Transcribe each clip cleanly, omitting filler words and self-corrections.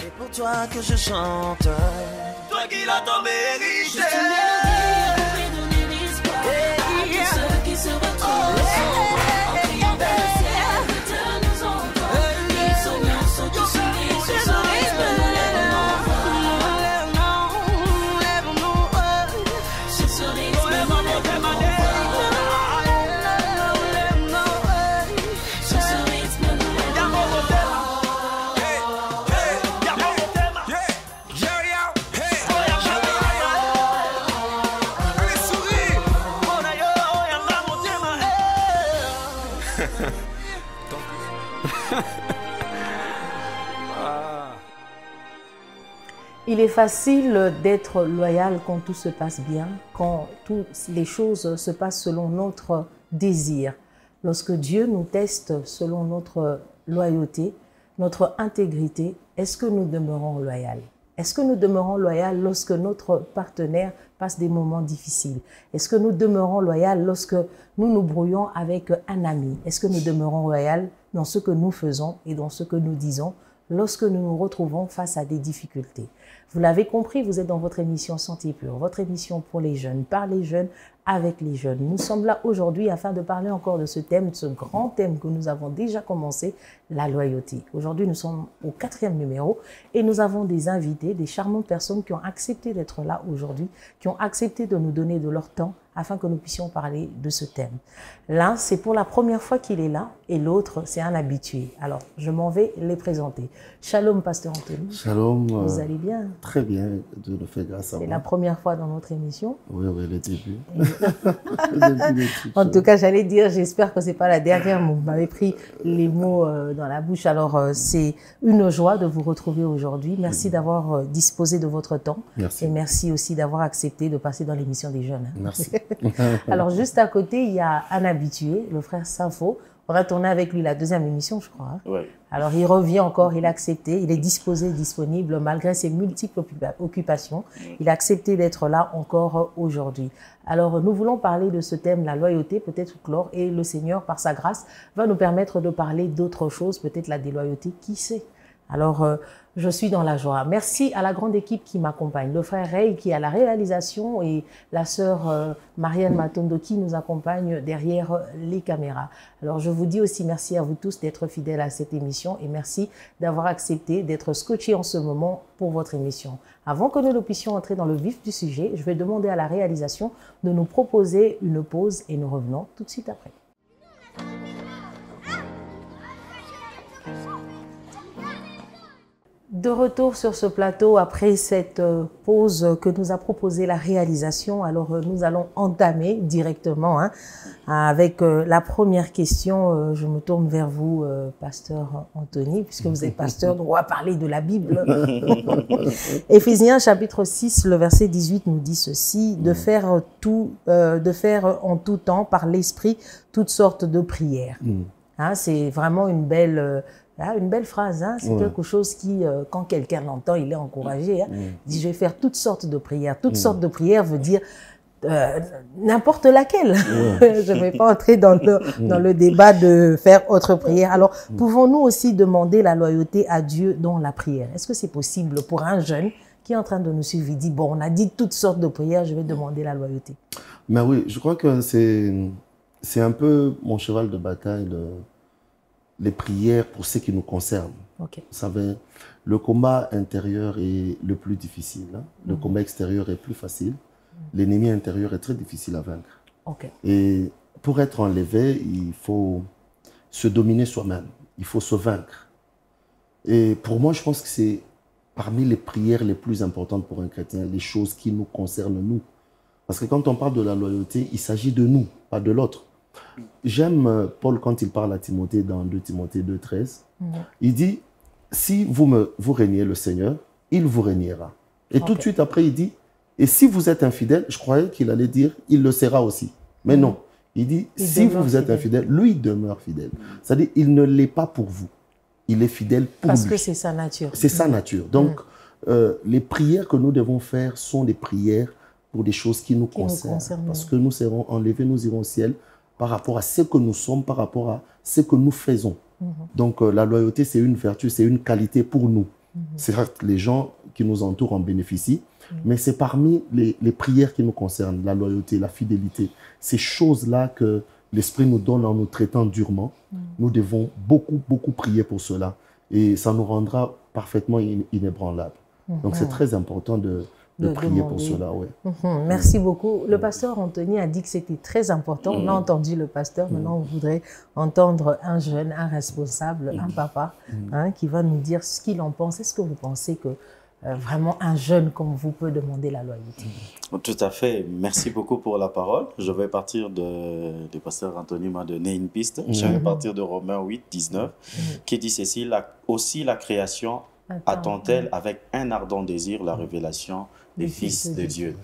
C'est pour toi que je chante. Toi qui l'as tant mérité. Juste une mélodie pour donner l'espoir à tous ceux qui se retrouvent sombres en priant vers le ciel de nous entendre. Ils soignent ceux qui sourient sur ce rythme. Sur ce rythme, Il est facile d'être loyal quand tout se passe bien, quand toutes les choses se passent selon notre désir. Lorsque Dieu nous teste selon notre loyauté, notre intégrité, est-ce que nous demeurons loyaux? Est-ce que nous demeurons loyaux lorsque notre partenaire passe des moments difficiles? Est-ce que nous demeurons loyaux lorsque nous nous brouillons avec un ami? Est-ce que nous demeurons loyaux dans ce que nous faisons et dans ce que nous disons lorsque nous nous retrouvons face à des difficultés? Vous l'avez compris, vous êtes dans votre émission Santé Pure, votre émission pour les jeunes, par les jeunes, avec les jeunes. Nous sommes là aujourd'hui afin de parler encore de ce thème, de ce grand thème que nous avons déjà commencé, la loyauté. Aujourd'hui, nous sommes au 4e numéro et nous avons des invités, des charmantes personnes qui ont accepté d'être là aujourd'hui, qui ont accepté de nous donner de leur temps afin que nous puissions parler de ce thème. L'un, c'est pour la première fois qu'il est là et l'autre, c'est un habitué. Alors, je m'en vais les présenter. Shalom, Pasteur Anthony. Shalom. Vous allez bien? Très bien, Dieu le fait grâce à moi. C'est la première fois dans notre émission. Oui, oui, le début. En tout cas, j'allais dire, j'espère que c'est pas la dernière, mais vous m'avez pris les mots dans la bouche. Alors, c'est une joie de vous retrouver aujourd'hui. Merci d'avoir disposé de votre temps. Merci. Et merci aussi d'avoir accepté de passer dans l'émission des jeunes. Merci. Alors, juste à côté, il y a un habitué, le frère Saint-Faux. On a tourné avec lui la 2e émission, je crois. Oui. Alors, il revient encore, il a accepté, il est disposé, disponible, malgré ses multiples occupations. Il a accepté d'être là encore aujourd'hui. Alors, nous voulons parler de ce thème, la loyauté, peut-être clore, et le Seigneur, par sa grâce, va nous permettre de parler d'autres choses, peut-être la déloyauté, qui sait. Alors, je suis dans la joie. Merci à la grande équipe qui m'accompagne. Le frère Ray qui est à la réalisation et la sœur Marianne Matondo qui nous accompagne derrière les caméras. Alors, je vous dis aussi merci à vous tous d'être fidèles à cette émission et merci d'avoir accepté d'être scotchés en ce moment pour votre émission. Avant que nous puissions entrer dans le vif du sujet, je vais demander à la réalisation de nous proposer une pause et nous revenons tout de suite après. De retour sur ce plateau après cette pause que nous a proposé la réalisation, alors nous allons entamer directement avec la première question. Je me tourne vers vous, pasteur Anthony, puisque vous êtes pasteur, donc on va parler de la Bible. Éphésiens chapitre 6, le verset 18 nous dit ceci, de faire en tout temps par l'esprit toutes sortes de prières. C'est vraiment une belle phrase, c'est quelque chose qui, quand quelqu'un l'entend, il est encouragé. Il dit, je vais faire toutes sortes de prières. Toutes sortes de prières veut dire n'importe laquelle. Je ne vais pas entrer dans le débat de faire autre prière. Alors, pouvons-nous aussi demander la loyauté à Dieu dans la prière? Est-ce que c'est possible pour un jeune qui est en train de nous suivre? Il dit, bon, on a dit toutes sortes de prières, je vais demander la loyauté. Mais oui, je crois que c'est un peu mon cheval de bataille, les prières pour ce qui nous concerne. Okay. Vous savez, le combat intérieur est le plus difficile. Le combat extérieur est plus facile. L'ennemi intérieur est très difficile à vaincre. Okay. Et pour être enlevé, il faut se dominer soi-même. Il faut se vaincre. Et pour moi, je pense que c'est parmi les prières les plus importantes pour un chrétien, les choses qui nous concernent nous. Parce que quand on parle de la loyauté, il s'agit de nous, pas de l'autre. J'aime Paul quand il parle à Timothée dans 2 Timothée 2,13. Il dit, si vous régnez le Seigneur, il vous régnera. Et tout de suite après, il dit, et si vous êtes infidèle, je croyais qu'il allait dire, il le sera aussi. Mais non, il dit, si vous êtes infidèle, lui demeure fidèle. C'est-à-dire, il ne l'est pas pour vous. Il est fidèle pour lui. Parce que c'est sa nature. C'est sa nature. Donc, les prières que nous devons faire sont des prières pour des choses qui nous concernent. Parce que nous serons enlevés, nous irons au ciel par rapport à ce que nous sommes, par rapport à ce que nous faisons. Donc, la loyauté, c'est une vertu, c'est une qualité pour nous. Certes, les gens qui nous entourent en bénéficient, mais c'est parmi les prières qui nous concernent, la loyauté, la fidélité. Ces choses-là que l'Esprit nous donne en nous traitant durement, nous devons beaucoup, beaucoup prier pour cela. Et ça nous rendra parfaitement inébranlables. Donc c'est très important de prier pour cela. Ouais. Merci beaucoup. Le pasteur Anthony a dit que c'était très important. On a entendu le pasteur. Maintenant, on voudrait entendre un jeune, un responsable, un papa, qui va nous dire ce qu'il en pense. Est-ce que vous pensez que vraiment un jeune comme vous peut demander la loyauté? Tout à fait. Merci beaucoup pour la parole. Je vais partir le pasteur Anthony m'a donné une piste. Je vais partir de Romains 8, 19, qui dit ceci, aussi la création attend-elle avec un ardent désir la révélation des fils de Dieu.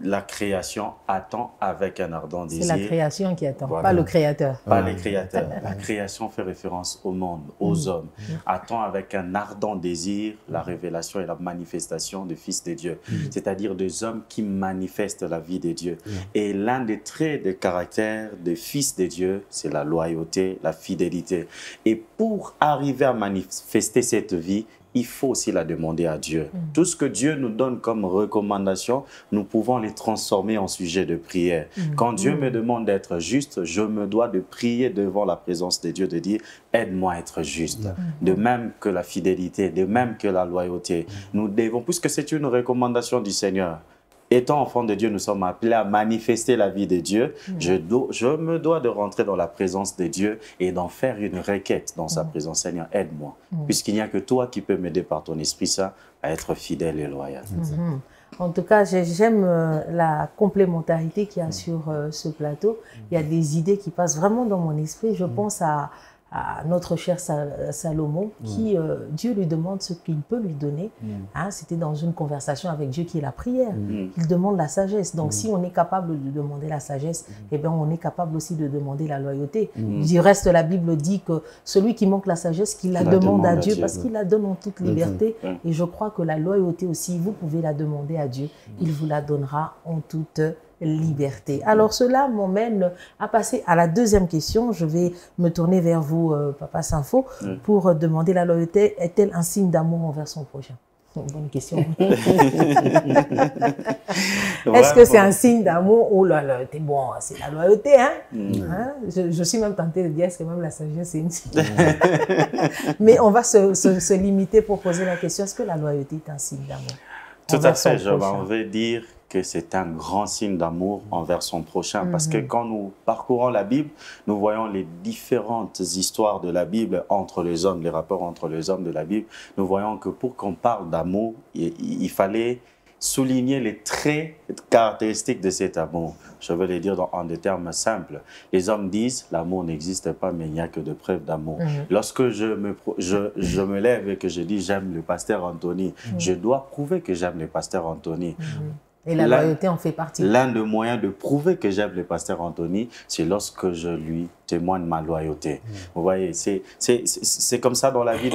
La création attend avec un ardent désir. C'est la création qui attend, voilà. Pas le créateur. Pas les créateurs. La création fait référence au monde, aux hommes. Attend avec un ardent désir la révélation et la manifestation des fils de Dieu. C'est-à-dire des hommes qui manifestent la vie de Dieu. Et l'un des traits de caractère des fils de Dieu, c'est la loyauté, la fidélité. Et pour arriver à manifester cette vie, il faut aussi la demander à Dieu. Tout ce que Dieu nous donne comme recommandation, nous pouvons les transformer en sujet de prière. Quand Dieu me demande d'être juste, je me dois de prier devant la présence de Dieu, de dire « aide-moi à être juste ». De même que la fidélité, de même que la loyauté. Nous devons, puisque c'est une recommandation du Seigneur, étant enfant de Dieu, nous sommes appelés à manifester la vie de Dieu. Je me dois de rentrer dans la présence de Dieu et d'en faire une requête dans sa présence. Seigneur, aide-moi. Puisqu'il n'y a que toi qui peux m'aider par ton Esprit Saint à être fidèle et loyal. En tout cas, j'aime la complémentarité qu'il y a sur ce plateau. Il y a des idées qui passent vraiment dans mon esprit. Je pense à notre cher Salomon, qui, Dieu lui demande ce qu'il peut lui donner. C'était dans une conversation avec Dieu qui est la prière. Il demande la sagesse. Donc, si on est capable de demander la sagesse, eh bien, on est capable aussi de demander la loyauté. Du reste, la Bible dit que celui qui manque la sagesse, qu'il la demande à Dieu, parce qu'il la donne en toute liberté. Et je crois que la loyauté aussi, vous pouvez la demander à Dieu. Il vous la donnera en toute liberté. Alors cela m'emmène à passer à la deuxième question. Je vais me tourner vers vous, Papa Sinfo, pour demander la loyauté est-elle un signe d'amour envers son prochain? Bonne question. Est-ce que c'est un signe d'amour? Oh là là, bon, c'est la loyauté, hein? Je suis même tentée de dire est-ce que même la sagesse c'est une signe. Mais on va se limiter pour poser la question, est-ce que la loyauté est un signe d'amour? Tout à fait, je vais dire que c'est un grand signe d'amour envers son prochain. Parce que quand nous parcourons la Bible, nous voyons les différentes histoires de la Bible entre les hommes, les rapports entre les hommes de la Bible. Nous voyons que pour qu'on parle d'amour, il fallait souligner les traits caractéristiques de cet amour. Je veux les dire en des termes simples. Les hommes disent l'amour n'existe pas, mais il n'y a que de preuves d'amour. Lorsque je me lève et que je dis j'aime le pasteur Anthony, je dois prouver que j'aime le pasteur Anthony. Et la loyauté en fait partie. L'un des moyens de prouver que j'aime le pasteur Anthony, c'est lorsque je lui témoigne ma loyauté. Vous voyez, c'est comme ça dans la vie,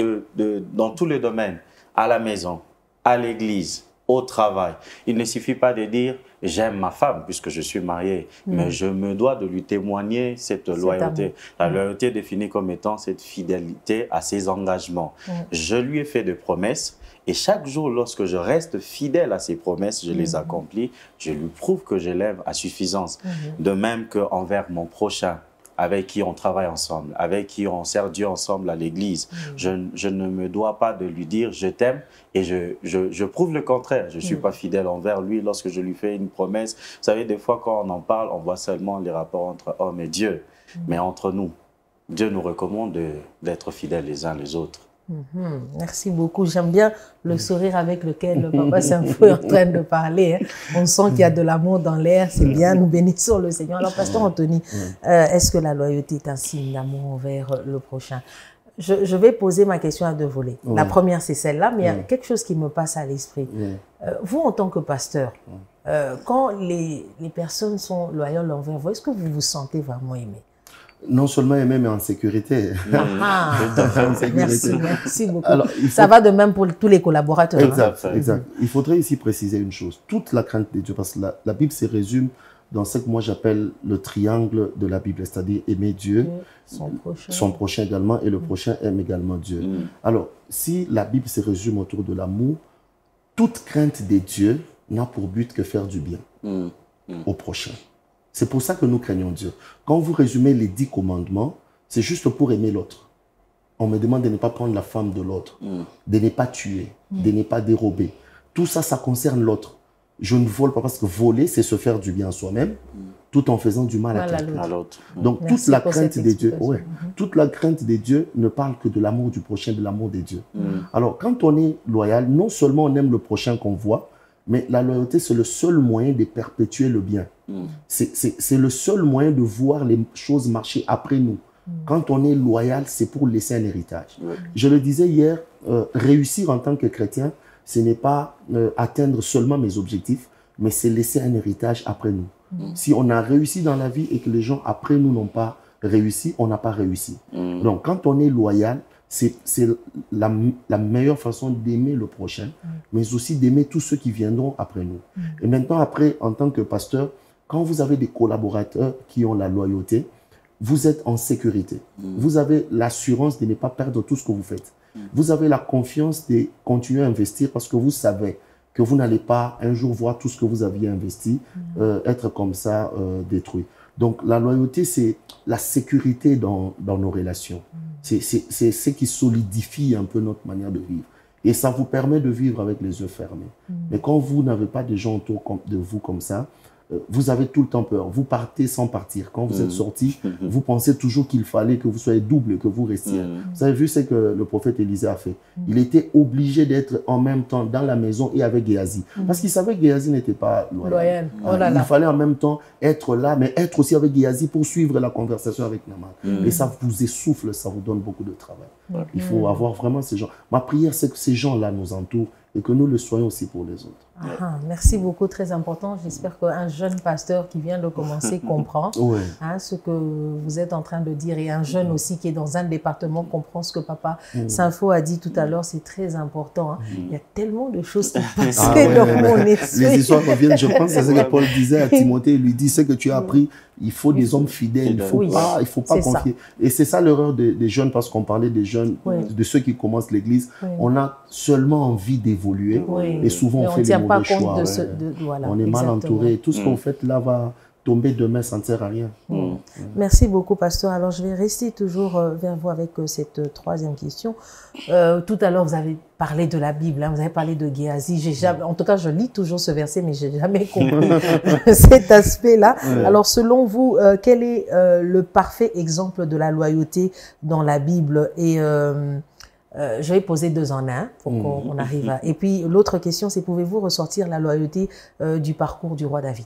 dans tous les domaines, à la maison, à l'église, au travail. Il ne suffit pas de dire « j'aime ma femme puisque je suis marié », mais je me dois de lui témoigner cette loyauté. La loyauté est définie comme étant cette fidélité à ses engagements. Je lui ai fait des promesses et chaque jour, lorsque je reste fidèle à ses promesses, je les accomplis, je lui prouve que je l'aime à suffisance. De même qu'envers mon prochain, avec qui on travaille ensemble, avec qui on sert Dieu ensemble à l'église. Je ne me dois pas de lui dire « je t'aime » et je prouve le contraire. Je ne suis pas fidèle envers lui lorsque je lui fais une promesse. Vous savez, des fois, quand on en parle, on voit seulement les rapports entre homme et Dieu. Mais entre nous, Dieu nous recommande d'être fidèles les uns les autres. Merci beaucoup. J'aime bien le sourire avec lequel le Papa Sinfo est en train de parler. On sent qu'il y a de l'amour dans l'air. C'est bien. Nous bénissons le Seigneur. Alors, Pasteur Anthony, est-ce que la loyauté est un signe d'amour envers le prochain? Je vais poser ma question à deux volets. La première, c'est celle-là, mais il y a quelque chose qui me passe à l'esprit. Vous, en tant que pasteur, quand les personnes sont loyales envers vous, est-ce que vous vous sentez vraiment aimé? Non seulement aimé, mais en sécurité. Merci beaucoup. Alors, ça va de même pour tous les collaborateurs. Exact, exact. Il faudrait ici préciser une chose. Toute la crainte de Dieu, parce que la Bible se résume dans ce que moi j'appelle le triangle de la Bible, c'est-à-dire aimer Dieu, son prochain également, et le prochain aime également Dieu. Alors, si la Bible se résume autour de l'amour, toute crainte des dieux n'a pour but que faire du bien au prochain. C'est pour ça que nous craignons Dieu. Quand vous résumez les 10 commandements, c'est juste pour aimer l'autre. On me demande de ne pas prendre la femme de l'autre, de ne pas tuer, de ne pas dérober. Tout ça, ça concerne l'autre. Je ne vole pas parce que voler, c'est se faire du bien à soi-même, tout en faisant du mal à l'autre. Donc, toute la crainte des dieux, toute la crainte des dieux ne parle que de l'amour du prochain, de l'amour des dieux. Alors, quand on est loyal, non seulement on aime le prochain qu'on voit, mais la loyauté, c'est le seul moyen de perpétuer le bien. C'est le seul moyen de voir les choses marcher après nous. Quand on est loyal, c'est pour laisser un héritage. Je le disais hier, réussir en tant que chrétien, ce n'est pas atteindre seulement mes objectifs, mais c'est laisser un héritage après nous. Si on a réussi dans la vie et que les gens après nous n'ont pas réussi, on n'a pas réussi. Donc, quand on est loyal, c'est la meilleure façon d'aimer le prochain, mais aussi d'aimer tous ceux qui viendront après nous. Et maintenant, après, en tant que pasteur, quand vous avez des collaborateurs qui ont la loyauté, vous êtes en sécurité. Vous avez l'assurance de ne pas perdre tout ce que vous faites. Vous avez la confiance de continuer à investir parce que vous savez que vous n'allez pas un jour voir tout ce que vous aviez investi être comme ça détruit. Donc la loyauté, c'est la sécurité dans nos relations. C'est ce qui solidifie un peu notre manière de vivre. Et ça vous permet de vivre avec les yeux fermés. Mais quand vous n'avez pas des gens autour de vous comme ça, vous avez tout le temps peur. Vous partez sans partir. Quand vous êtes sorti, vous pensez toujours qu'il fallait que vous soyez double, que vous restiez. Vous avez vu ce que le prophète Élisée a fait. Il était obligé d'être en même temps dans la maison et avec Géasi. Parce qu'il savait que Géasi n'était pas loyal. Il fallait en même temps être là, mais être aussi avec Géasi pour suivre la conversation avec Naaman. Et ça vous essouffle, ça vous donne beaucoup de travail. Il faut avoir vraiment ces gens. Ma prière, c'est que ces gens-là nous entourent et que nous le soyons aussi pour les autres. Merci beaucoup, très important. J'espère qu'un jeune pasteur qui vient de commencer comprend ce que vous êtes en train de dire, et un jeune aussi qui est dans un département comprend ce que Papa Saint-Faux a dit tout à l'heure. C'est très important. Il y a tellement de choses qui passent dans mon esprit. Les histoires reviennent, je pense, c'est ce que Paul disait à Timothée. Il lui dit, ce que tu as appris, il faut des hommes fidèles, il ne faut pas confier. Et c'est ça l'erreur des jeunes, parce qu'on parlait des jeunes, de ceux qui commencent l'église. On a seulement envie d'évoluer et souvent on fait les mauvais choix. On est mal entouré. Tout ce qu'on fait là va tomber demain, ça ne sert à rien. Merci beaucoup, pasteur. Alors, je vais rester toujours vers vous avec cette troisième question. Tout à l'heure, vous avez parlé de la Bible, vous avez parlé de Géasi. En tout cas, je lis toujours ce verset, mais je n'ai jamais compris cet aspect-là. Alors, selon vous, quel est le parfait exemple de la loyauté dans la Bible? Et je vais poser 2 en 1 pour qu'on arrive à... Et puis, l'autre question, c'est pouvez-vous ressortir la loyauté du parcours du roi David?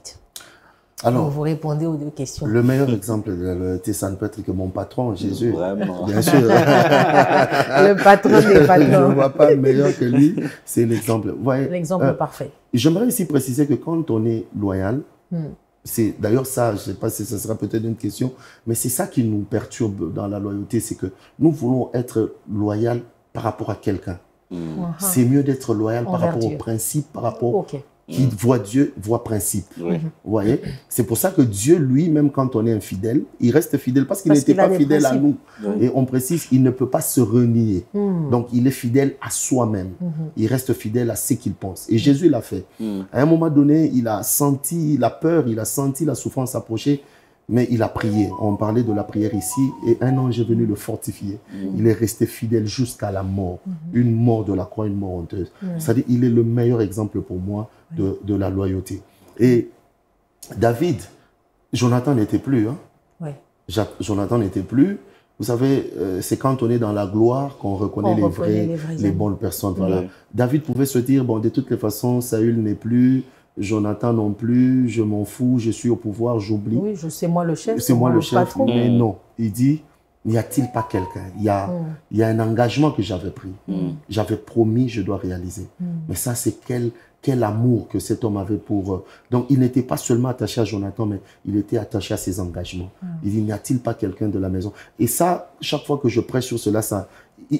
Alors, vous répondez aux 2 questions. Le meilleur exemple de la loyauté, ça ne peut être que mon patron, Jésus. Vraiment. Bien sûr. Le patron des patrons. Je ne vois pas meilleur que lui. C'est l'exemple. L'exemple parfait. J'aimerais aussi préciser que quand on est loyal, c'est d'ailleurs ça, je ne sais pas si ce sera peut-être une question, mais c'est ça qui nous perturbe dans la loyauté, c'est que nous voulons être loyal par rapport à quelqu'un. C'est mieux d'être loyal par rapport au principe, par rapport... Qui voit Dieu, voit principe. Vous voyez? C'est pour ça que Dieu, lui, même quand on est infidèle, il reste fidèle parce qu'il n'était pas fidèle à nous. Et on précise, il ne peut pas se renier. Donc, il est fidèle à soi-même. Il reste fidèle à ce qu'il pense. Et Jésus l'a fait. À un moment donné, il a senti la peur, il a senti la souffrance approcher, mais il a prié. On parlait de la prière ici, et un ange est venu le fortifier. Il est resté fidèle jusqu'à la mort. Une mort de la croix, une mort honteuse. C'est-à-dire, il est le meilleur exemple pour moi de la loyauté. Et David, Jonathan n'était plus. Jonathan n'était plus. Vous savez, c'est quand on est dans la gloire qu'on reconnaît les bonnes personnes. Voilà. David pouvait se dire, bon, de toutes les façons, Saül n'est plus, Jonathan non plus, je m'en fous, je suis au pouvoir, j'oublie. Oui, c'est moi le chef. C'est moi le chef, patron. Mais non. Il dit, n'y a-t-il pas quelqu'un? Il y a un engagement que j'avais pris. J'avais promis, je dois réaliser. Mais ça, c'est quel amour que cet homme avait pour... Donc, il n'était pas seulement attaché à Jonathan, mais il était attaché à ses engagements. Il dit, n'y a-t-il pas quelqu'un de la maison? Et ça, chaque fois que je prêche sur cela,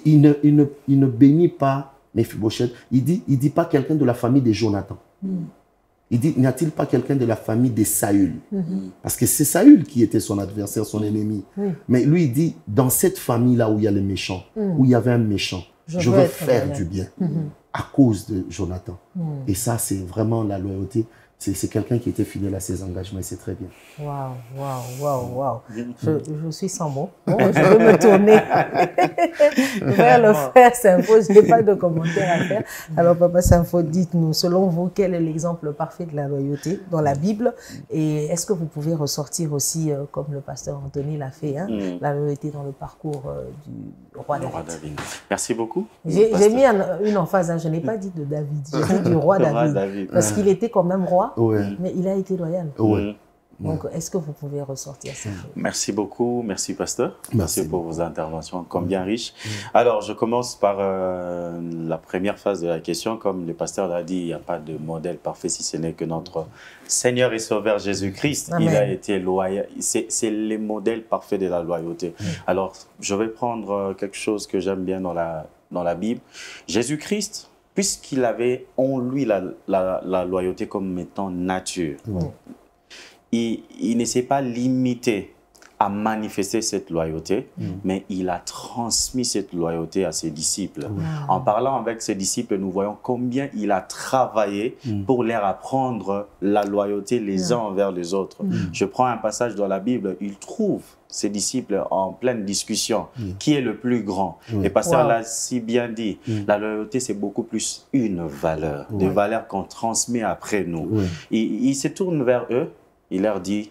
il ne bénit pas Méphibosheth. Il dit pas quelqu'un de la famille de Jonathan. Il dit, n'y a-t-il pas quelqu'un de la famille de Saül? Parce que c'est Saül qui était son adversaire, son ennemi. Oui. Mais lui, il dit, dans cette famille-là où il y a les méchants, où il y avait un méchant, je veux faire du bien à cause de Jonathan. Et ça, c'est vraiment la loyauté. C'est quelqu'un qui était fidèle à ses engagements et c'est très bien. Waouh. Je suis sans mots. Bon, je vais me tourner vers le frère Saint-Faux. Je n'ai pas de commentaire à faire. Alors, Papa Saint-Faux, dites-nous, selon vous, quel est l'exemple parfait de la loyauté dans la Bible? Et est-ce que vous pouvez ressortir aussi, comme le pasteur Anthony l'a fait, hein, la loyauté dans le parcours du roi David? Merci beaucoup. J'ai mis une emphase, hein, je n'ai pas dit de David, j'ai dit du roi David. Parce qu'il était quand même roi. Mais il a été loyal. Donc, est-ce que vous pouvez ressortir ça? Merci beaucoup. Merci, pasteur. Merci pour vos interventions, comme bien riches. Alors, je commence par la première phase de la question. Comme le pasteur l'a dit, il n'y a pas de modèle parfait si ce n'est que notre Seigneur et Sauveur Jésus-Christ. Il a été loyal. C'est le modèle parfait de la loyauté. Alors, je vais prendre quelque chose que j'aime bien dans la Bible. Jésus-Christ, puisqu'il avait en lui la loyauté comme étant nature, il ne s'est pas limité à manifester cette loyauté, mais il a transmis cette loyauté à ses disciples. En parlant avec ses disciples, nous voyons combien il a travaillé pour leur apprendre la loyauté les uns envers les autres. Je prends un passage dans la Bible, il trouve ses disciples en pleine discussion. Qui est le plus grand? Et pasteur l'a si bien dit, la loyauté, c'est beaucoup plus une valeur, des valeurs qu'on transmet après nous. Il se tourne vers eux, il leur dit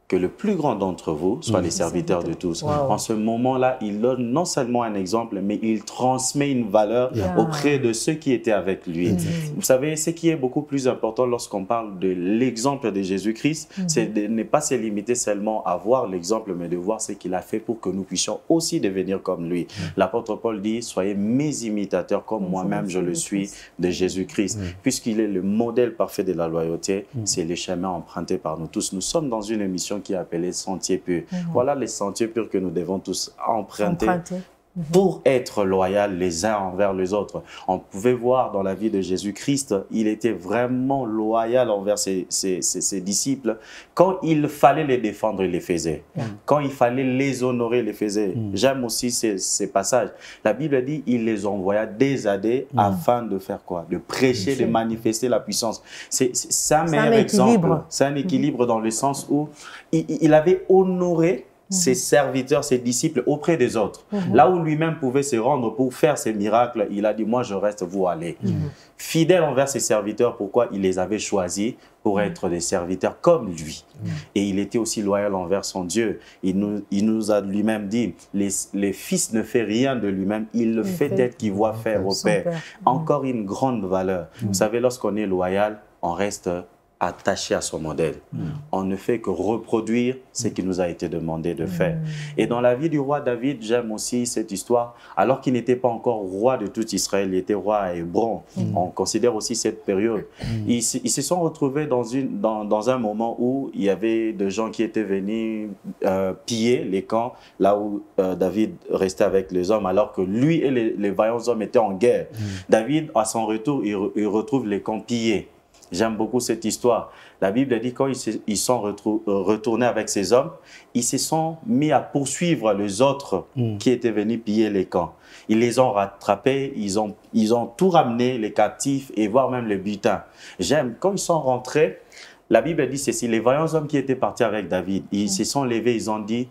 que le plus grand d'entre vous soit les serviteurs de tous. En ce moment-là, il donne non seulement un exemple, mais il transmet une valeur auprès de ceux qui étaient avec lui. Vous savez, ce qui est beaucoup plus important lorsqu'on parle de l'exemple de Jésus-Christ, c'est de ne pas se limiter seulement à voir l'exemple, mais de voir ce qu'il a fait pour que nous puissions aussi devenir comme lui. L'apôtre Paul dit, soyez mes imitateurs comme moi-même je le suis de Jésus-Christ. Puisqu'il est le modèle parfait de la loyauté, c'est le chemin emprunté par nous tous. Nous sommes dans une émission qui est appelé Sentier pur. Voilà les sentiers purs que nous devons tous emprunter. Pour être loyal les uns envers les autres. On pouvait voir dans la vie de Jésus-Christ, il était vraiment loyal envers ses disciples. Quand il fallait les défendre, il les faisait. Quand il fallait les honorer, il les faisait. J'aime aussi ces passages. La Bible dit, il les envoya des années afin de faire quoi? De prêcher, de manifester la puissance. C'est un meilleur exemple. C'est un équilibre dans le sens où il avait honoré ses serviteurs, ses disciples auprès des autres. Là où lui-même pouvait se rendre pour faire ses miracles, il a dit, moi je reste, vous allez. Fidèle envers ses serviteurs, pourquoi? Il les avait choisis pour être des serviteurs comme lui. Et il était aussi loyal envers son Dieu. Il nous a lui-même dit, les fils ne fait rien de lui-même, il le fait tel qu'il voit faire au Père. Encore une grande valeur. Vous savez, lorsqu'on est loyal, on reste attaché à son modèle. On ne fait que reproduire ce qui nous a été demandé de faire. Et dans la vie du roi David, j'aime aussi cette histoire. Alors qu'il n'était pas encore roi de tout Israël, il était roi à Hébron. On considère aussi cette période. Ils se sont retrouvés dans un moment où il y avait des gens qui étaient venus piller les camps, là où David restait avec les hommes, alors que lui et les vaillants hommes étaient en guerre. David, à son retour, il retrouve les camps pillés. J'aime beaucoup cette histoire. La Bible dit quand ils sont retournés avec ces hommes, ils se sont mis à poursuivre les autres qui étaient venus piller les camps. Ils les ont rattrapés, ils ont tout ramené, les captifs et voire même les butins. J'aime, quand ils sont rentrés, la Bible dit ceci, les vaillants hommes qui étaient partis avec David, ils se sont levés, ils ont dit,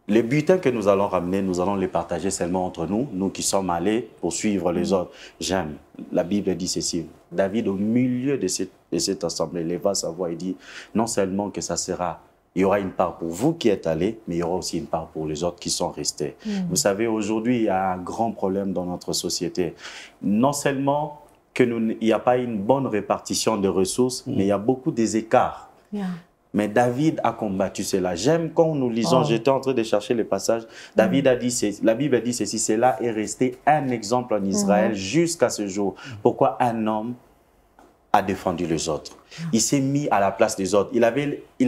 les butins que nous allons ramener, nous allons les partager seulement entre nous, nous qui sommes allés poursuivre les autres. J'aime. La Bible dit ceci. David, au milieu de cette assemblée, leva sa voix et dit, non seulement que ça sera, il y aura une part pour vous qui êtes allés, mais il y aura aussi une part pour les autres qui sont restés. Vous savez, aujourd'hui, il y a un grand problème dans notre société. Non seulement qu'il n'y a pas une bonne répartition de ressources, mais il y a beaucoup des écarts. Mais David a combattu cela. J'aime quand nous lisons, j'étais en train de chercher les passages, David a dit, la Bible dit ceci, cela est resté un exemple en Israël jusqu'à ce jour. Pourquoi un homme a défendu les autres? Il s'est mis à la place des autres. Il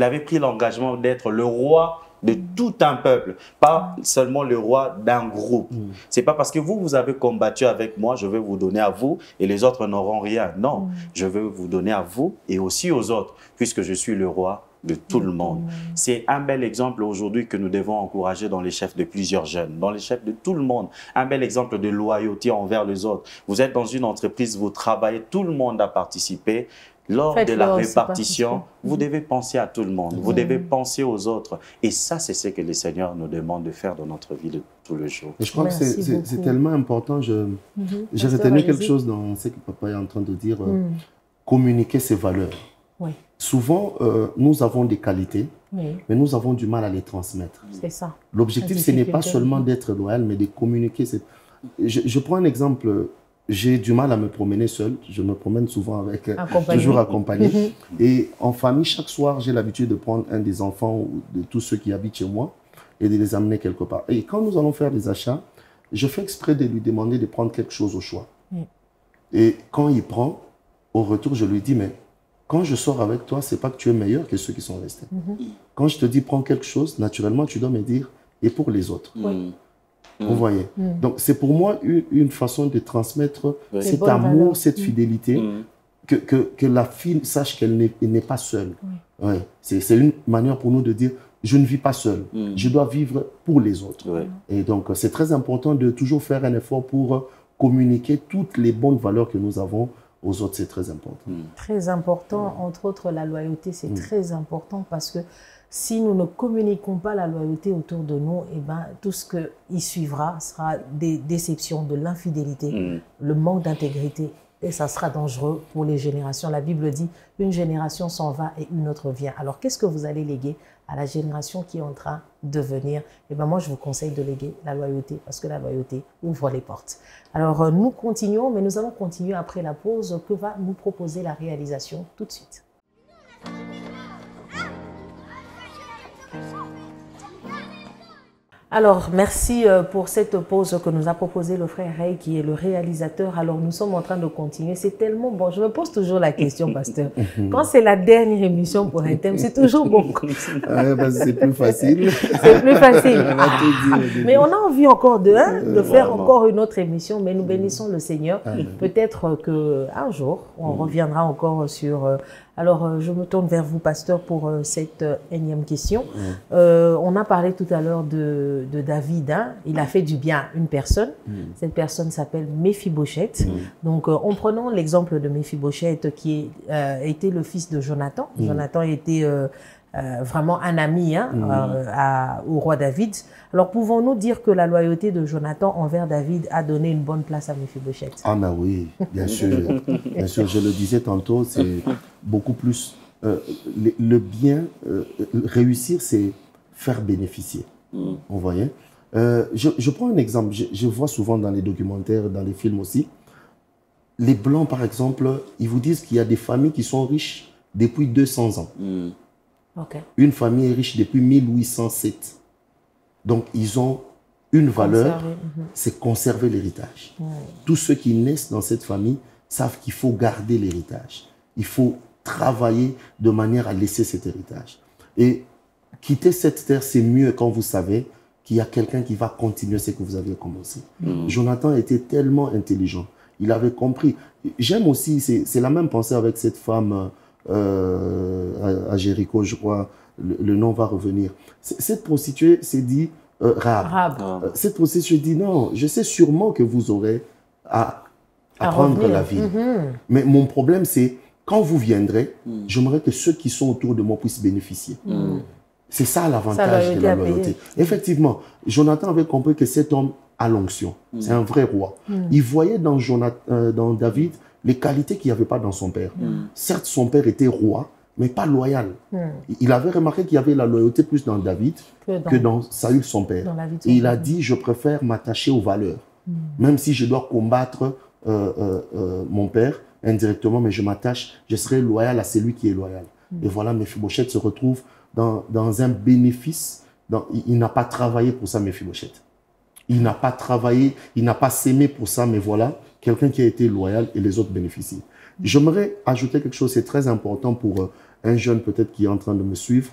avait pris l'engagement d'être le roi de tout un peuple, pas seulement le roi d'un groupe. C'est pas parce que vous avez combattu avec moi, je vais vous donner à vous et les autres n'auront rien. Non, je vais vous donner à vous et aussi aux autres, puisque je suis le roi de tout le monde. C'est un bel exemple aujourd'hui que nous devons encourager dans les chefs de plusieurs jeunes, dans les chefs de tout le monde. Un bel exemple de loyauté envers les autres. Vous êtes dans une entreprise, vous travaillez, tout le monde a participé. Lors de la répartition, vous devez penser à tout le monde, vous devez penser aux autres. Et ça, c'est ce que le Seigneur nous demande de faire dans notre vie de tous les jours. Et je crois que c'est tellement important. J'ai retenu quelque chose dans ce que papa est en train de dire. Communiquer ses valeurs. Oui. Souvent, nous avons des qualités, mais nous avons du mal à les transmettre. C'est ça. L'objectif, ce n'est pas seulement d'être loyal, mais de communiquer. Je prends un exemple. J'ai du mal à me promener seul. Je me promène souvent avec, toujours accompagné. Et en famille, chaque soir, j'ai l'habitude de prendre un des enfants ou de tous ceux qui habitent chez moi et de les amener quelque part. Et quand nous allons faire des achats, je fais exprès de lui demander de prendre quelque chose au choix. Et quand il prend, au retour, je lui dis, mais quand je sors avec toi, c'est pas que tu es meilleur que ceux qui sont restés. Quand je te dis, prends quelque chose, naturellement, tu dois me dire, et pour les autres. Vous voyez. Donc, c'est pour moi une façon de transmettre cet amour, cette fidélité, que la fille sache qu'elle n'est pas seule. C'est une manière pour nous de dire, je ne vis pas seul, je dois vivre pour les autres. Et donc, c'est très important de toujours faire un effort pour communiquer toutes les bonnes valeurs que nous avons aux autres. C'est très important. Très important, entre autres, la loyauté, c'est très important parce que si nous ne communiquons pas la loyauté autour de nous, eh ben, tout ce qui suivra sera des déceptions, de l'infidélité, le manque d'intégrité. Et ça sera dangereux pour les générations. La Bible dit, une génération s'en va et une autre vient. Alors, qu'est-ce que vous allez léguer à la génération qui est en train de venir? Eh ben, moi, je vous conseille de léguer la loyauté, parce que la loyauté ouvre les portes. Alors, nous continuons, mais nous allons continuer après la pause que va nous proposer la réalisation tout de suite. Alors, merci pour cette pause que nous a proposé le frère Ray, qui est le réalisateur. Alors, nous sommes en train de continuer. C'est tellement bon. Je me pose toujours la question, pasteur. Quand c'est la dernière émission pour un thème, c'est toujours bon. C'est plus facile. C'est plus facile. Mais on a envie encore de faire encore une autre émission, mais nous bénissons le Seigneur. Peut-être qu'un jour, on reviendra encore sur... Alors, je me tourne vers vous, pasteur, pour cette énième question. On a parlé tout à l'heure de David. Il a fait du bien à une personne. Cette personne s'appelle Méphibosheth. Donc, en prenant l'exemple de Méphibosheth, qui était le fils de Jonathan. Jonathan était vraiment un ami au roi David. Alors, pouvons-nous dire que la loyauté de Jonathan envers David a donné une bonne place à Méphibosheth? Ah ben oui, bien sûr. Bien sûr, je le disais tantôt, c'est beaucoup plus... le bien, réussir, c'est faire bénéficier. Vous voyez? Je prends un exemple. Je vois souvent dans les documentaires, dans les films aussi. Les Blancs, par exemple, ils vous disent qu'il y a des familles qui sont riches depuis 200 ans. Une famille est riche depuis 1807. Donc, ils ont une valeur, c'est conserver l'héritage. Tous ceux qui naissent dans cette famille savent qu'il faut garder l'héritage. Il faut travailler de manière à laisser cet héritage. Et quitter cette terre, c'est mieux quand vous savez qu'il y a quelqu'un qui va continuer ce que vous avez commencé. Jonathan était tellement intelligent. Il avait compris. J'aime aussi, c'est la même pensée avec cette femme à Jéricho, je crois, le nom va revenir. Cette prostituée s'est dit, Rahab. Cette prostituée dit, non, je sais sûrement que vous aurez à prendre la ville. Mais mon problème, c'est, quand vous viendrez, j'aimerais que ceux qui sont autour de moi puissent bénéficier. C'est ça l'avantage de la loyauté. Effectivement, Jonathan avait compris que cet homme a l'onction. C'est un vrai roi. Il voyait dans David les qualités qu'il n'y avait pas dans son père. Certes, son père était roi, mais pas loyal. Il avait remarqué qu'il y avait la loyauté plus dans David que dans Saül, son père. Et il a dit, je préfère m'attacher aux valeurs. Même si je dois combattre mon père indirectement, mais je m'attache, je serai loyal à celui qui est loyal. Et voilà, Méphibosheth se retrouve dans un bénéfice. Il n'a pas travaillé pour ça, Méphibosheth. Il n'a pas travaillé, il n'a pas s'aimé pour ça, mais voilà, quelqu'un qui a été loyal et les autres bénéficient. J'aimerais ajouter quelque chose, c'est très important pour un jeune peut-être qui est en train de me suivre.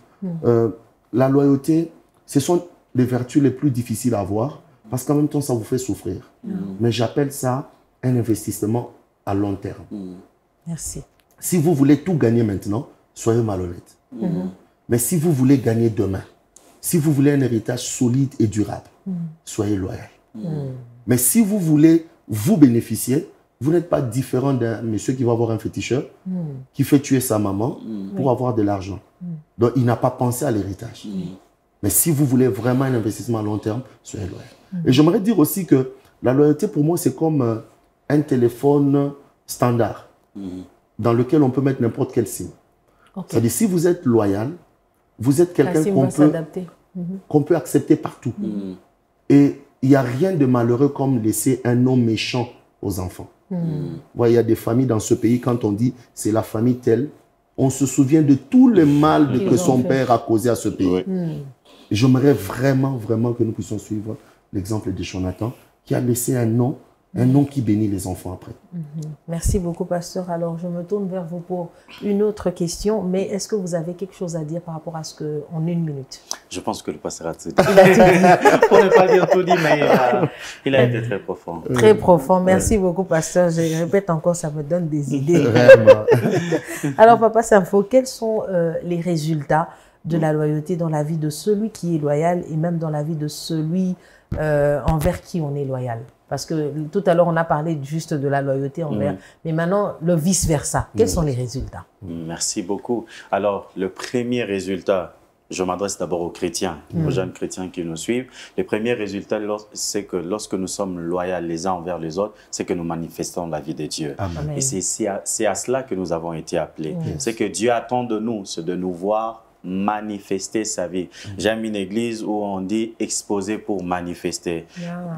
La loyauté, Ce sont les vertus les plus difficiles à avoir parce qu'en même temps, ça vous fait souffrir. Mais j'appelle ça un investissement à long terme. Merci. Si vous voulez tout gagner maintenant, soyez malhonnête. Mais si vous voulez gagner demain, si vous voulez un héritage solide et durable, soyez loyal. Mais si vous voulez vous bénéficier, vous n'êtes pas différent d'un monsieur qui va avoir un féticheur, qui fait tuer sa maman pour avoir de l'argent. Donc, il n'a pas pensé à l'héritage. Mais si vous voulez vraiment un investissement à long terme, soyez loyal. Et j'aimerais dire aussi que la loyauté, pour moi, c'est comme un téléphone standard dans lequel on peut mettre n'importe quel signe. C'est-à-dire, si vous êtes loyal, vous êtes quelqu'un qu'on peut accepter partout. Et il n'y a rien de malheureux comme laisser un nom méchant aux enfants. Il y a des familles dans ce pays, quand on dit c'est la famille telle, on se souvient de tout le mal que son père a causé à ce pays. Et j'aimerais vraiment, vraiment que nous puissions suivre l'exemple de Jonathan, qui a laissé un nom qui bénit les enfants après. Merci beaucoup, pasteur. Alors, je me tourne vers vous pour une autre question, mais est-ce que vous avez quelque chose à dire par rapport à ce que, en 1 minute? Je pense que le pasteur a tout dit. Pour ne pas dire tout dit, mais il a été très profond. Très profond. Merci beaucoup, pasteur. Je répète encore, ça me donne des idées. Vraiment. Alors, Papa Sympho, quels sont les résultats de la loyauté dans la vie de celui qui est loyal et même dans la vie de celui envers qui on est loyal? Parce que tout à l'heure, on a parlé juste de la loyauté envers, mais maintenant, le vice-versa. Quels sont les résultats? Merci beaucoup. Alors, le premier résultat, je m'adresse d'abord aux chrétiens, aux jeunes chrétiens qui nous suivent. Le premier résultat, c'est que lorsque nous sommes loyaux les uns envers les autres, c'est que nous manifestons la vie de Dieu. Amen. Et c'est à cela que nous avons été appelés. C'est que Dieu attend de nous, c'est de nous voir manifester sa vie. J'aime une église où on dit exposer pour manifester.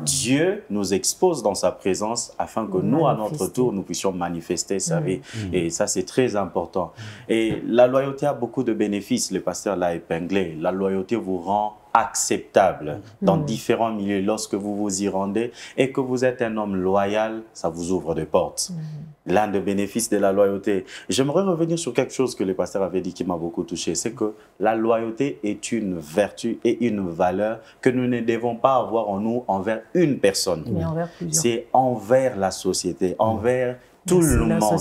Dieu nous expose dans sa présence afin que nous, à notre tour, nous puissions manifester sa vie. Et ça, c'est très important. Et la loyauté a beaucoup de bénéfices. Le pasteur l'a épinglé. La loyauté vous rend acceptable dans différents milieux. Lorsque vous vous y rendez et que vous êtes un homme loyal, ça vous ouvre des portes. L'un des bénéfices de la loyauté. J'aimerais revenir sur quelque chose que le pasteur avait dit qui m'a beaucoup touché. C'est que la loyauté est une vertu et une valeur que nous ne devons pas avoir en nous envers une personne. C'est envers la société, envers tout le monde.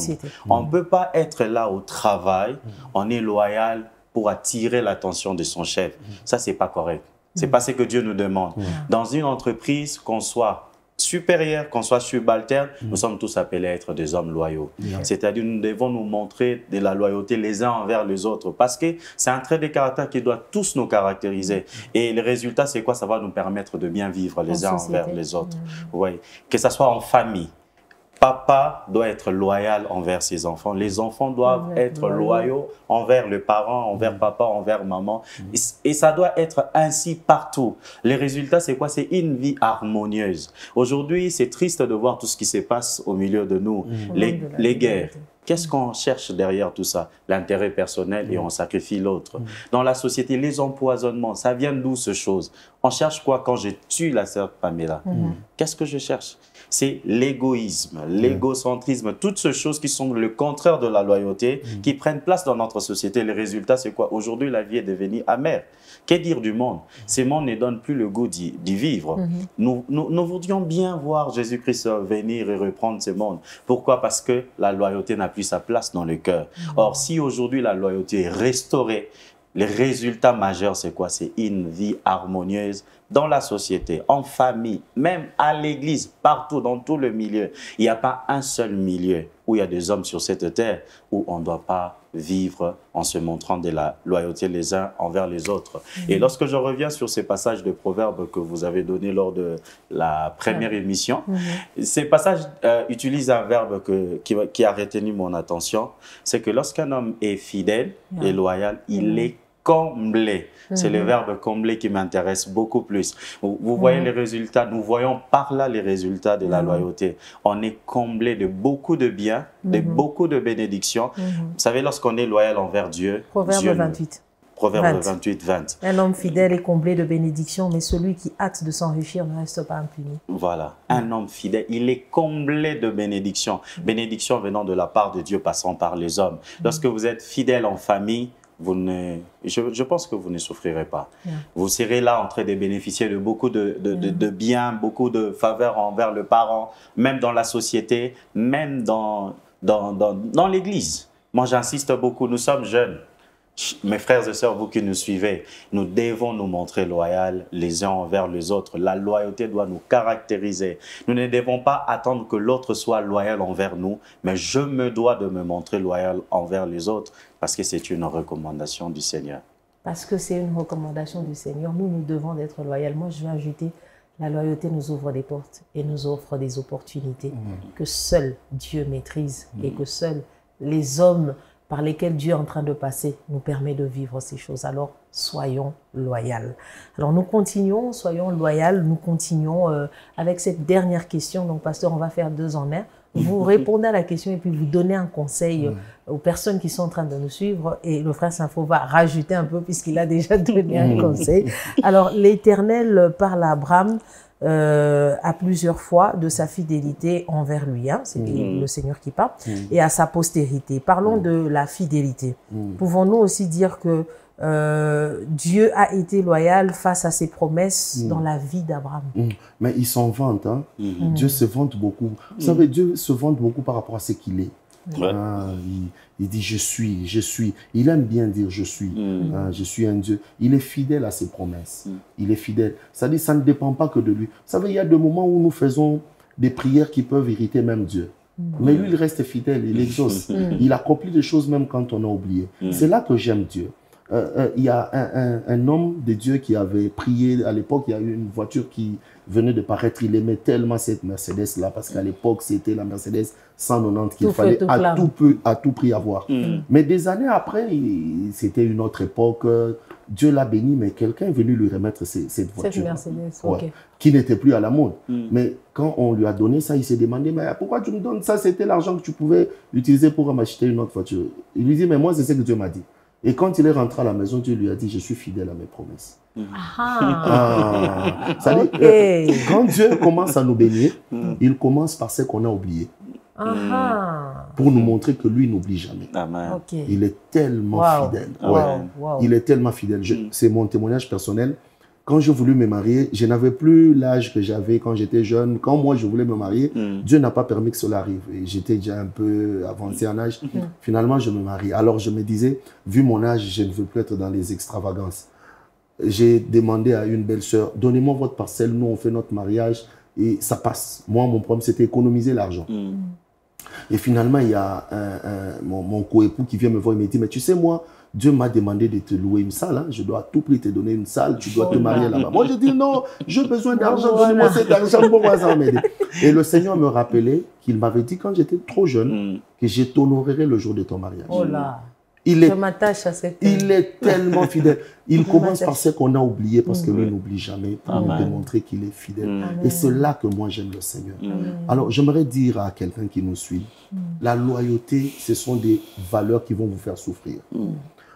On ne peut pas être là au travail, on est loyal pour attirer l'attention de son chef. Ça, c'est pas correct. C'est pas ce que Dieu nous demande. Dans une entreprise, qu'on soit supérieur, qu'on soit subalterne, nous sommes tous appelés à être des hommes loyaux. C'est-à-dire, nous devons nous montrer de la loyauté les uns envers les autres parce que c'est un trait de caractère qui doit tous nous caractériser. Et le résultat, c'est quoi? Ça va nous permettre de bien vivre les uns envers les autres. Que ce soit en famille. Papa doit être loyal envers ses enfants. Les enfants doivent être loyaux envers le parent, envers papa, envers maman. Et ça doit être ainsi partout. Les résultats, c'est quoi? C'est une vie harmonieuse. Aujourd'hui, c'est triste de voir tout ce qui se passe au milieu de nous. Les guerres. Qu'est-ce qu'on cherche derrière tout ça? L'intérêt personnel et on sacrifie l'autre. Dans la société, les empoisonnements, ça vient d'où ces choses? On cherche quoi quand je tue la sœur Pamela? Qu'est-ce que je cherche? C'est l'égoïsme, l'égocentrisme, toutes ces choses qui sont le contraire de la loyauté, qui prennent place dans notre société. Le résultat, c'est quoi? Aujourd'hui, la vie est devenue amère. Que dire du monde? Ce monde ne donne plus le goût d'y vivre. Nous voudrions bien voir Jésus-Christ venir et reprendre ce monde. Pourquoi? Parce que la loyauté n'a plus sa place dans le cœur. Or, si aujourd'hui la loyauté est restaurée, les résultats majeurs, c'est quoi? C'est une vie harmonieuse dans la société, en famille, même à l'église, partout, dans tout le milieu. Il n'y a pas un seul milieu où il y a des hommes sur cette terre où on ne doit pas vivre en se montrant de la loyauté les uns envers les autres. Et lorsque je reviens sur ces passages de Proverbes que vous avez donnés lors de la première émission, ces passages utilisent un verbe qui a retenu mon attention, c'est que lorsqu'un homme est fidèle et loyal, il est comblé. C'est le verbe combler qui m'intéresse beaucoup plus. Vous voyez les résultats, nous voyons par là les résultats de la loyauté. On est comblé de beaucoup de biens, de beaucoup de bénédictions. Vous savez, lorsqu'on est loyal envers Dieu, Proverbe 28. Proverbe 28, 20. Un homme fidèle est comblé de bénédictions, mais celui qui hâte de s'enrichir ne reste pas impuni. Voilà, un homme fidèle, il est comblé de bénédictions. Bénédictions venant de la part de Dieu, passant par les hommes. Lorsque vous êtes fidèle en famille, je pense que vous ne souffrirez pas. Vous serez là en train de bénéficier de beaucoup de biens, beaucoup de faveurs envers le parent, même dans la société, même dans l'Église. Moi, j'insiste beaucoup, nous sommes jeunes. Mes frères et sœurs, vous qui nous suivez, nous devons nous montrer loyaux les uns envers les autres. La loyauté doit nous caractériser. Nous ne devons pas attendre que l'autre soit loyal envers nous, mais je me dois de me montrer loyal envers les autres parce que c'est une recommandation du Seigneur. Parce que c'est une recommandation du Seigneur. Nous devons être loyaux. Moi, je vais ajouter, la loyauté nous ouvre des portes et nous offre des opportunités que seul Dieu maîtrise et que seuls les hommes par lesquels Dieu est en train de passer nous permet de vivre ces choses. Alors, soyons loyaux. Alors, nous continuons, soyons loyaux. Nous continuons avec cette dernière question. Donc, pasteur, on va faire 2 en 1. Vous répondez à la question et puis vous donnez un conseil aux personnes qui sont en train de nous suivre. Et le frère Saint-Faux va rajouter un peu puisqu'il a déjà donné un conseil. Alors, l'Éternel parle à Abraham à plusieurs fois de sa fidélité envers lui. Hein, c'est le Seigneur qui parle. Et à sa postérité. Parlons de la fidélité. Pouvons-nous aussi dire que Dieu a été loyal face à ses promesses dans la vie d'Abraham? Mais il s'en vante. Hein? Dieu se vante beaucoup. Vous savez, Dieu se vante beaucoup par rapport à ce qu'il est. Il dit je suis. Il aime bien dire je suis. Je suis un Dieu. Il est fidèle à ses promesses. Il est fidèle. C'est-à-dire ça ne dépend pas que de lui. Vous savez, il y a des moments où nous faisons des prières qui peuvent irriter même Dieu. Mais lui, il reste fidèle, il exauce. Il accomplit des choses même quand on a oublié. C'est là que j'aime Dieu. Il y a un homme de Dieu qui avait prié à l'époque. Il y a eu une voiture qui venait de paraître. Il aimait tellement cette Mercedes-là parce qu'à l'époque, c'était la Mercedes 190 qu'il fallait à tout prix avoir. Mais des années après, c'était une autre époque. Dieu l'a béni, mais quelqu'un est venu lui remettre cette voiture. Cette Mercedes, qui n'était plus à la mode. Mais quand on lui a donné ça, il s'est demandé, mais pourquoi tu me donnes ça? C'était l'argent que tu pouvais utiliser pour m'acheter une autre voiture. Il lui dit, mais moi, c'est ce que Dieu m'a dit. Et quand il est rentré à la maison, Dieu lui a dit, je suis fidèle à mes promesses. Quand Dieu commence à nous bénir, il commence par ce qu'on a oublié. Pour nous montrer que lui n'oublie jamais. Amen. Il est tellement fidèle. Il est tellement fidèle. C'est mon témoignage personnel. Quand je voulais me marier, je n'avais plus l'âge que j'avais quand j'étais jeune. Quand moi, je voulais me marier, Dieu n'a pas permis que cela arrive. J'étais déjà un peu avancé en âge. Finalement, je me marie. Alors, je me disais, vu mon âge, je ne veux plus être dans les extravagances. J'ai demandé à une belle-sœur, donnez-moi votre parcelle, nous, on fait notre mariage et ça passe. Moi, mon problème, c'était économiser l'argent. Et finalement, il y a mon coépoux qui vient me voir et me dit, mais tu sais, moi, Dieu m'a demandé de te louer une salle. Hein. Je dois à tout prix te donner une salle. Tu dois te marier là-bas. Moi, je dis non, j'ai besoin d'argent. Donnez-moi cet argent pour moi, ça va m'aider. Et le Seigneur me rappelait qu'il m'avait dit quand j'étais trop jeune que je t'honorerai le jour de ton mariage. Oh là. Je m'attache à cette... Il est tellement fidèle. Il commence par ce qu'on a oublié parce que lui n'oublie jamais pour nous démontrer qu'il est fidèle. Et c'est là que moi j'aime le Seigneur. Alors j'aimerais dire à quelqu'un qui nous suit, la loyauté, ce sont des valeurs qui vont vous faire souffrir.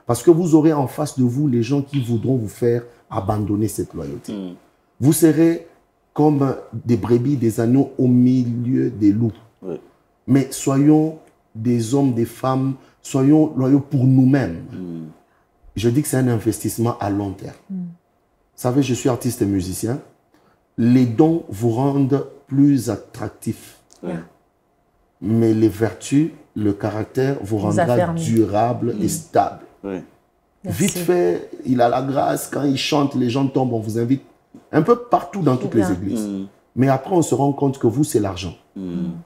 Parce que vous aurez en face de vous les gens qui voudront vous faire abandonner cette loyauté. Vous serez comme des brebis, des agneaux au milieu des loups. Mais soyons des hommes, des femmes, soyons loyaux pour nous-mêmes. Je dis que c'est un investissement à long terme. Vous savez, je suis artiste et musicien. Les dons vous rendent plus attractifs. Mais les vertus, le caractère vous rendra durable et stable. Vite fait, il a la grâce. Quand il chante, les gens tombent. On vous invite un peu partout dans toutes les églises. Mais après, on se rend compte que vous, c'est l'argent.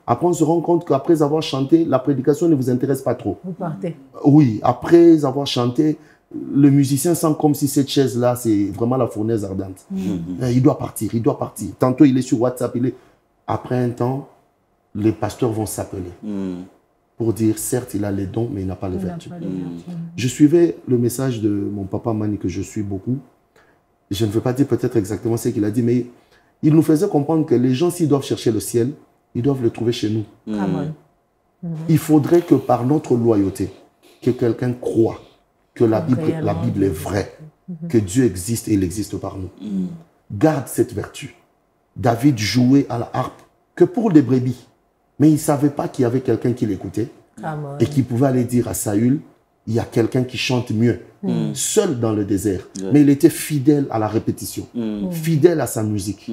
Après, on se rend compte qu'après avoir chanté, la prédication ne vous intéresse pas trop. Vous partez. Oui, après avoir chanté, le musicien sent comme si cette chaise-là, c'est vraiment la fournaise ardente. Il doit partir, il doit partir. Tantôt, il est sur WhatsApp. Après un temps, les pasteurs vont s'appeler pour dire, certes, il a les dons, mais il n'a pas les vertus. Je suivais le message de mon papa Mani, que je suis beaucoup. Je ne veux pas dire peut-être exactement ce qu'il a dit, mais il nous faisait comprendre que les gens, s'ils doivent chercher le ciel, ils doivent le trouver chez nous. Il faudrait que par notre loyauté, que quelqu'un croit que la Bible est vraie, que Dieu existe et il existe par nous. Garde cette vertu. David jouait à la harpe que pour des brebis. Mais il ne savait pas qu'il y avait quelqu'un qui l'écoutait et qui pouvait aller dire à Saül, il y a quelqu'un qui chante mieux, seul dans le désert. Mais il était fidèle à la répétition, fidèle à sa musique.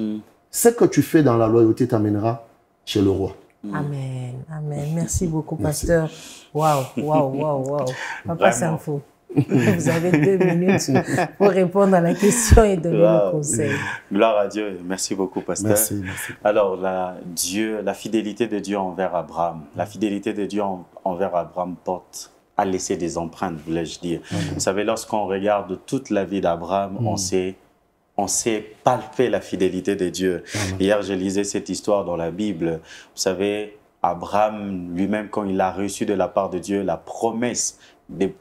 Ce que tu fais dans la loyauté t'amènera chez le roi. Amen, amen. Merci beaucoup, pasteur. Waouh, waouh, waouh, waouh. Papa Sanfo, vous avez 2 minutes pour répondre à la question et donner le conseil. Gloire à Dieu. Merci beaucoup, pasteur. Merci. Alors, la fidélité de Dieu envers Abraham, la fidélité de Dieu envers Abraham porte à laisser des empreintes, voulais-je dire. Vous savez, lorsqu'on regarde toute la vie d'Abraham, on sait palper la fidélité de Dieu. Hier, je lisais cette histoire dans la Bible. Vous savez, Abraham lui-même, quand il a reçu de la part de Dieu la promesse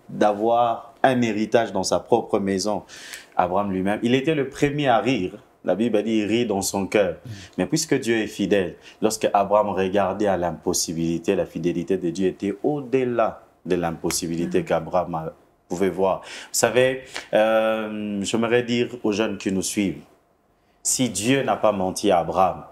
d'avoir un héritage dans sa propre maison, Abraham lui-même, il était le premier à rire. La Bible a dit, il rit dans son cœur. Mais puisque Dieu est fidèle, lorsque Abraham regardait à l'impossibilité, la fidélité de Dieu était au-delà de l'impossibilité qu'Abraham pouvait voir. Vous savez, j'aimerais dire aux jeunes qui nous suivent, si Dieu n'a pas menti à Abraham,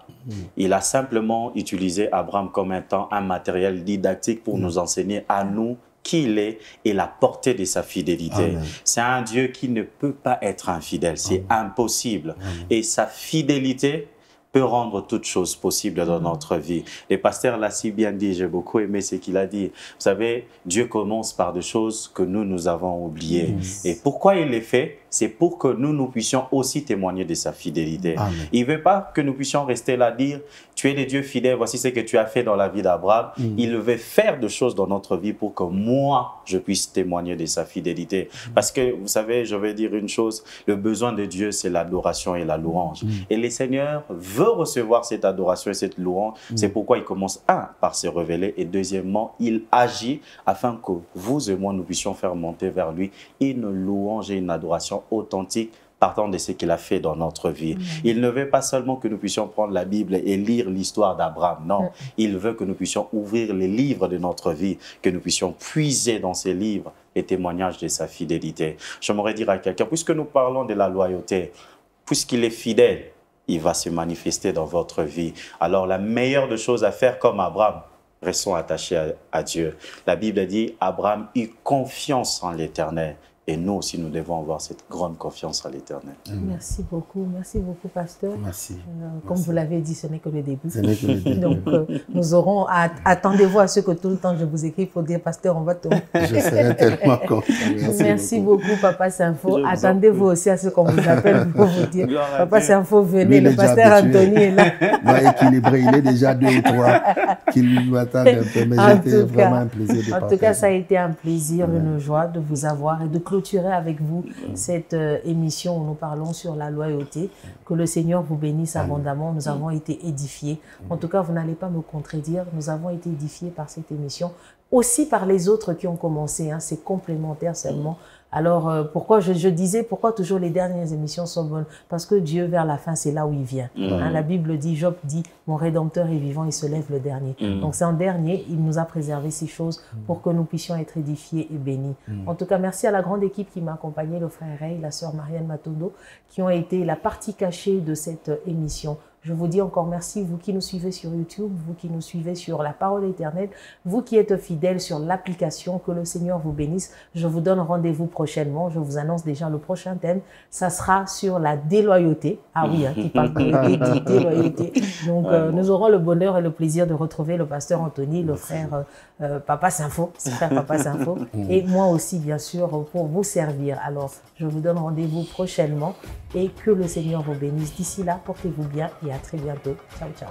il a simplement utilisé Abraham comme un matériel didactique pour nous enseigner à nous qui il est et la portée de sa fidélité. C'est un Dieu qui ne peut pas être infidèle, c'est impossible. Et sa fidélité peut rendre toutes choses possibles dans notre vie. Le pasteur l'a si bien dit, j'ai beaucoup aimé ce qu'il a dit. Vous savez, Dieu commence par des choses que nous avons oubliées. Et pourquoi il les fait? C'est pour que nous puissions aussi témoigner de sa fidélité. Il ne veut pas que nous puissions rester là, dire, tu es le Dieu fidèle, voici ce que tu as fait dans la vie d'Abraham. Il veut faire des choses dans notre vie pour que moi, je puisse témoigner de sa fidélité. Parce que, vous savez, je vais dire une chose, le besoin de Dieu, c'est l'adoration et la louange. Et le Seigneur veut recevoir cette adoration et cette louange. C'est pourquoi il commence, par se révéler, et deuxièmement, il agit afin que vous et moi, nous puissions faire monter vers lui une louange et une adoration authentique partant de ce qu'il a fait dans notre vie. Il ne veut pas seulement que nous puissions prendre la Bible et lire l'histoire d'Abraham, non. Il veut que nous puissions ouvrir les livres de notre vie, que nous puissions puiser dans ces livres les témoignages de sa fidélité. J'aimerais dire à quelqu'un, puisque nous parlons de la loyauté, puisqu'il est fidèle, il va se manifester dans votre vie. Alors la meilleure des choses à faire comme Abraham, restons attachés à Dieu. La Bible dit, Abraham eut confiance en l'Éternel. Et nous aussi, nous devons avoir cette grande confiance à l'Éternel. Merci beaucoup, pasteur. Merci. Comme vous l'avez dit, ce n'est que le début. Ce n'est que le début. Donc, nous aurons, attendez-vous à ce que tout le temps je vous écris pour dire, pasteur, on va tomber. Je serai tellement content. Merci beaucoup, Papa Sanfo. Attendez-vous aussi à ce qu'on vous appelle pour vous dire, Papa Sanfo, venez, le pasteur Anthony est là. Il va équilibrer, il est déjà 2 ou 3 qui nous attendent un peu, mais c'était vraiment un plaisir de partager. En tout cas, ça a été un plaisir, une joie de vous avoir et de clôturer avec vous cette émission où nous parlons sur la loyauté. Que le Seigneur vous bénisse abondamment. Nous avons été édifiés. En tout cas, vous n'allez pas me contredire. Nous avons été édifiés par cette émission. Aussi par les autres qui ont commencé. C'est complémentaire seulement. Alors, pourquoi je disais, pourquoi toujours les dernières émissions sont bonnes? Parce que Dieu, vers la fin, c'est là où il vient. La Bible dit, Job dit, mon Rédempteur est vivant, il se lève le dernier. Donc, c'est en dernier, il nous a préservé ces choses pour que nous puissions être édifiés et bénis. En tout cas, merci à la grande équipe qui m'a accompagné, le frère Ray, la sœur Marianne Matondo, qui ont été la partie cachée de cette émission. Je vous dis encore merci, vous qui nous suivez sur YouTube, vous qui nous suivez sur La Parole Éternelle, vous qui êtes fidèles sur l'application, que le Seigneur vous bénisse. Je vous donne rendez-vous prochainement. Je vous annonce déjà le prochain thème. Ça sera sur la déloyauté. Ah oui, qui parle de déloyauté. Donc, nous aurons le bonheur et le plaisir de retrouver le pasteur Anthony, le frère Papa Sanfo, frère Papa Sanfo, et moi aussi, bien sûr, pour vous servir. Alors, je vous donne rendez-vous prochainement et que le Seigneur vous bénisse. D'ici là, portez-vous bien et à très bientôt. Ciao, ciao.